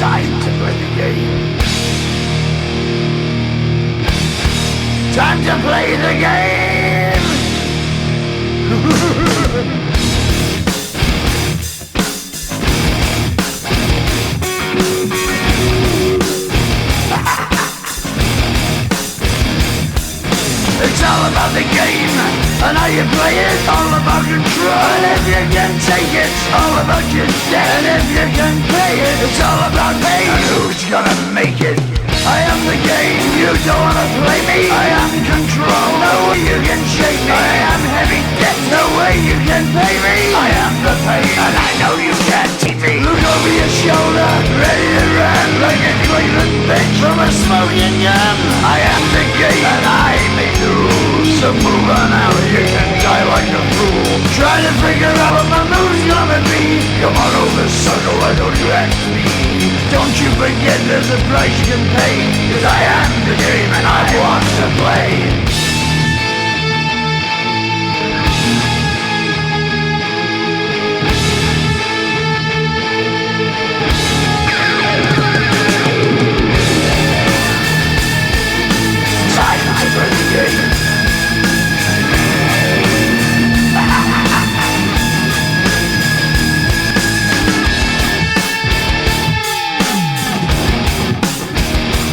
Time to play the game. Time to play the game. It's all about the game and how you play it. All about control, and if you can take it, all about your debt. And if you can play it, it's all about pain. And who's gonna make it? I am the game, you don't wanna play me. I am control, no way you can shake me. I am heavy debt, no way you can pay me. I am the pain, and I know you can't keep me. Look over your shoulder, ready to run like a Cleveland bitch from a smoking gun. I am the game, and I make the rules. So move on out, you can die like a fool. Try to figure out what my move's gonna be. Come on over, sucker, why don't you ask me? Don't you forget there's a price you can pay. 'Cause I am the game and I want to play. Time to play the game.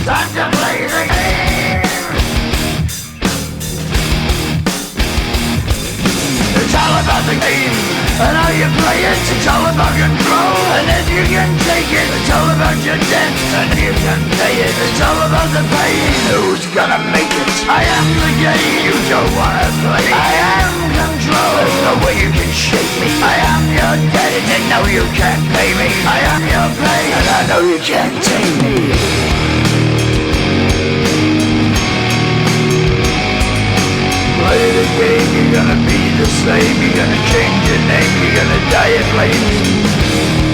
Time to play the game. It's all about the game and how you play it. It's all about control, and if you can take it, it's all about your debt. And if you can pay it, it's all about the pain. Who's gonna make it? I am the game, you don't wanna play. I am control, there's no way you can shake me. I am your debt, and you know you can't pay me. I am your pain, and I know you can't take me. Play the game, you're gonna be the same. You're gonna change your name, you're gonna die in flames.